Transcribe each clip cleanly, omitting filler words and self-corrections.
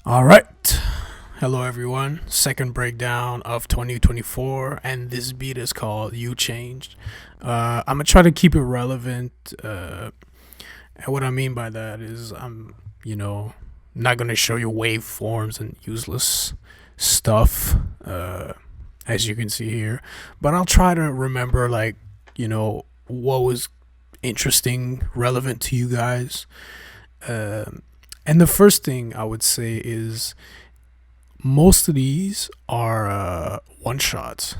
All right. Hello, everyone. Second breakdown of 2024, and this beat is called You Changed. I'm going to try to keep it relevant. And what I mean by that is not going to show you waveforms and useless stuff, as you can see here. But I'll try to remember, what was interesting, relevant to you guys. And the first thing I would say is most of these are one shots.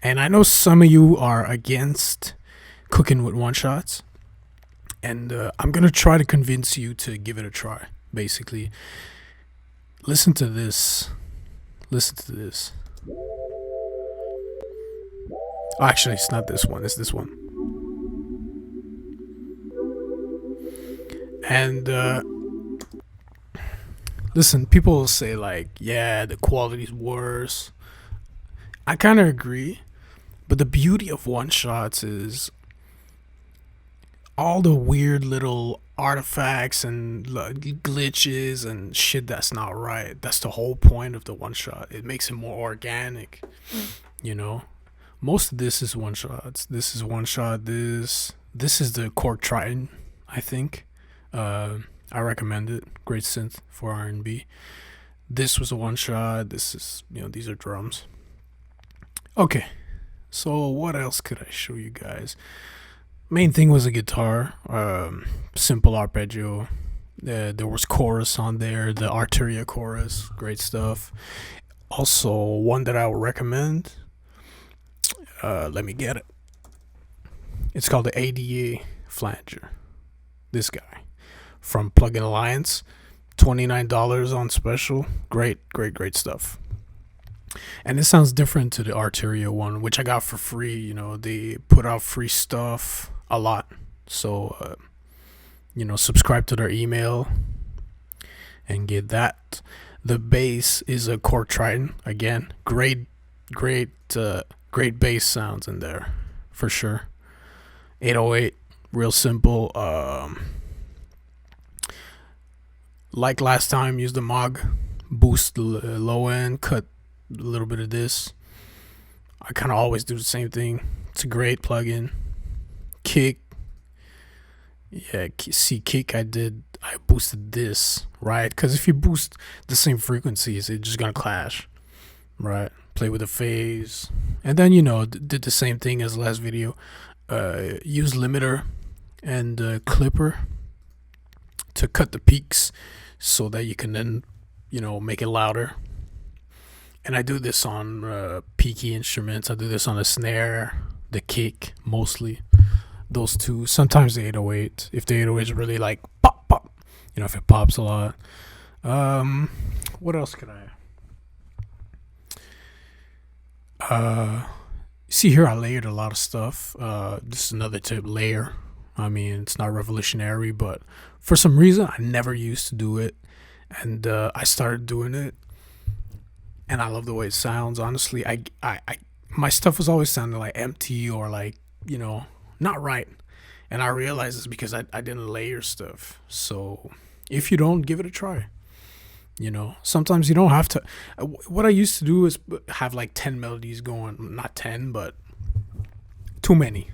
And I know some of you are against cooking with one shots. And I'm going to try to convince you to give it a try, basically. Listen to this. Listen to this. Oh, actually, it's not this one. It's this one. And listen, people will say, like, yeah, the quality's worse. I kind of agree. But the beauty of one shots is all the weird little artifacts and glitches and shit that's not right. That's the whole point of the one shot. It makes it more organic, you know. Most of this is one shots. This is one shot. This is the Cork Triton, I think. I recommend it. Great synth for R&B. This was a one shot. This is, these are drums. Okay, so what else could I show you guys? Main thing was a guitar, simple arpeggio. There was chorus on there, the Arteria chorus, great stuff. Also, one that I would recommend. Let me get it. It's called the ADA Flanger. This guy from Plugin Alliance, $29 on special. Great stuff. And it sounds different to the Arteria one, which I got for free. They put out free stuff a lot. So, subscribe to their email and get that. The bass is a Cork Triton. Again, great bass sounds in there for sure. 808, real simple. Like last time, use the Moog, boost the low end, cut a little bit of this. I kind of always do the same thing. It's a great plugin. Kick, yeah, see kick. I boosted this, right? Because if you boost the same frequencies, it's just gonna clash, right? Play with the phase, and then did the same thing as last video. Use limiter and clipper to cut the peaks so that you can then make it louder. And I do this on peaky instruments. I do this on the snare, the kick, mostly those two. Sometimes the 808, if the 808 is really like pop pop, if it pops a lot. What else can I see here? I layered a lot of stuff. This is another tip: layer. I mean, it's not revolutionary, but for some reason I never used to do it, and I started doing it, and I love the way it sounds. Honestly, I my stuff was always sounding like empty or like not right, and I realized it's because I didn't layer stuff. So if you don't, give it a try. Sometimes you don't have to. What I used to do is have like 10 melodies going, not 10, but too many.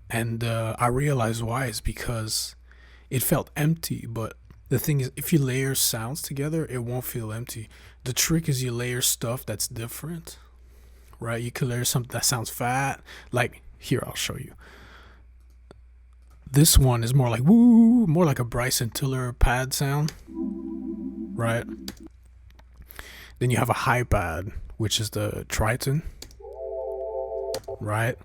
And I realized why. Is because it felt empty. But the thing is, if you layer sounds together, it won't feel empty. The trick is you layer stuff that's different, right? You could layer something that sounds fat. Like, here, I'll show you. This one is more like, woo, more like a Bryson Tiller pad sound, right? Then you have a high pad, which is the Triton, right?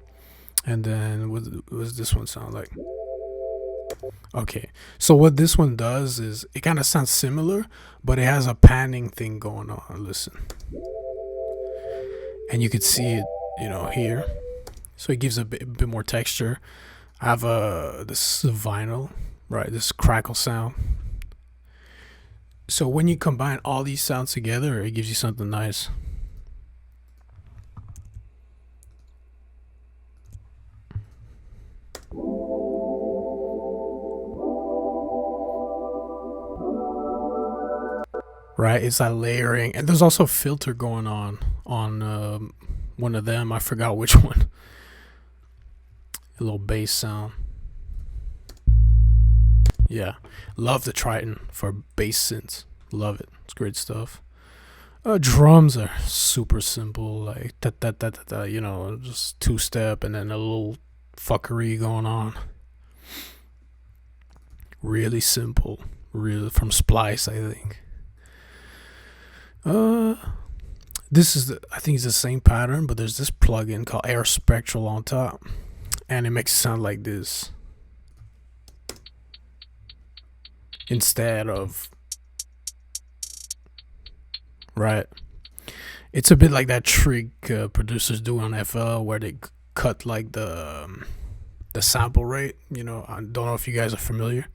And then what does this one sound like? Okay, so what this one does is it kind of sounds similar, but it has a panning thing going on. Listen, and you could see it, here. So it gives a bit more texture. I have this is vinyl, right? This crackle sound. So when you combine all these sounds together, it gives you something nice. right? It's that layering, and there's also a filter going on one of them. I forgot which one. A little bass sound. Yeah, love the Triton for bass synths. Love it. It's great stuff. Drums are super simple, like da da da da da. You know, just two step and then a little fuckery going on. Really simple. Really from Splice, I think. Uh, this is I think it's the same pattern, but there's this plugin called Air Spectral on top, and it makes it sound like this instead of right. It's a bit like that trick producers do on FL where they cut like the sample rate. You know, I don't know if you guys are familiar.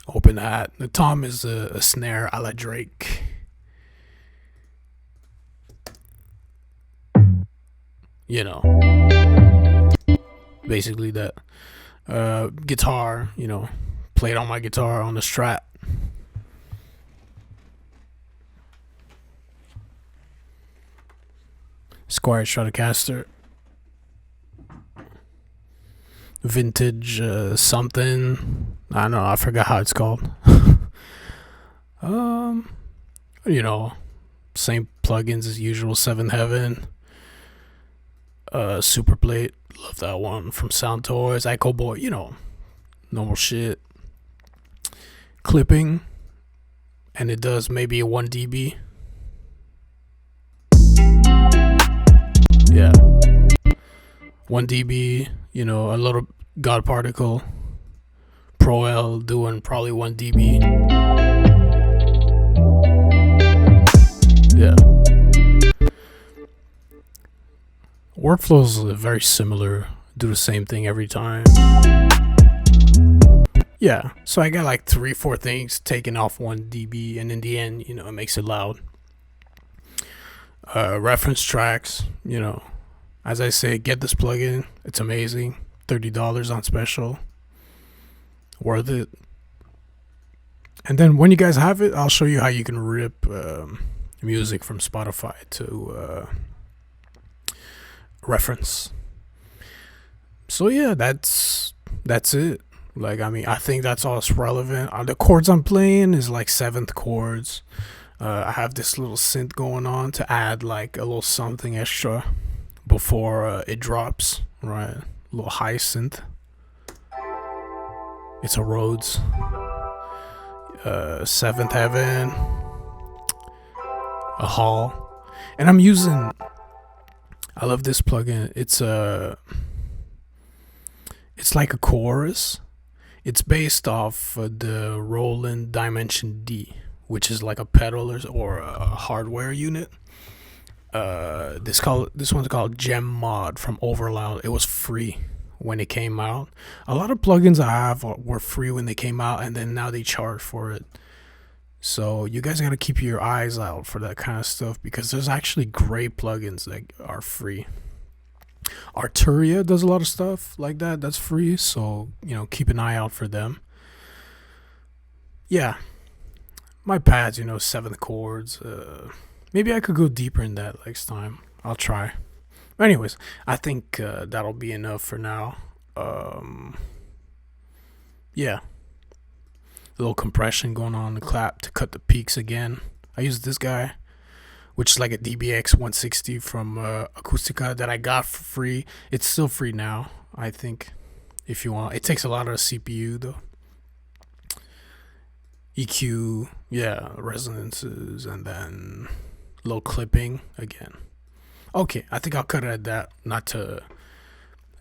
Open that. The tom is a snare a la Drake. You know, basically that. Guitar, you know, played on my guitar on the Strat. Squire Stratocaster. Vintage something. I don't know. I forgot how it's called. um, you know, same plugins as usual. Seventh Heaven. Super Plate. Love that one from Sound Toys. Echo Boy. You know, normal shit. Clipping, and it does maybe a 1 dB. Yeah, 1 dB. You know, a little God Particle. Pro L doing probably 1 dB. Yeah. Workflows are very similar. Do the same thing every time. Yeah, so I got like 3-4 things taken off 1 dB, and in the end, you know, it makes it loud. Reference tracks, you know, as I say, get this plugin. It's amazing. $30 on special. Worth it. And then when you guys have it, I'll show you how you can rip music from Spotify to reference. So yeah, that's it. Like, I mean, I think that's all that's relevant. The chords I'm playing is like 7th chords. I have this little synth going on to add like a little something extra before it drops, right? A little high synth. It's a Rhodes. 7th Heaven. A Hall. And I'm using, I love this plugin. It's like a chorus. It's based off the Roland Dimension D, which is like a pedal or a hardware unit. This one's called Gem Mod from Overloud. It was free when it came out. A lot of plugins I have were free when they came out, and then now they charge for it. So you guys gotta keep your eyes out for that kind of stuff, because there's actually great plugins that are free. Arturia does a lot of stuff like that that's free, so you know, keep an eye out for them. Yeah, my pads, you know, 7th chords. Maybe I could go deeper in that next time. I'll try. Anyways, I think that'll be enough for now. Yeah, a little compression going on the clap to cut the peaks again. I use this guy, which is like a DBX 160 from Acoustica that I got for free. It's still free now, I think, if you want. It takes a lot of CPU though. EQ, yeah, resonances, and then low clipping again. Okay, I think I'll cut it at that, not to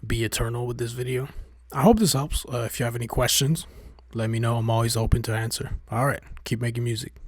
be eternal with this video. I hope this helps. If you have any questions, let me know. I'm always open to answer. All right, keep making music.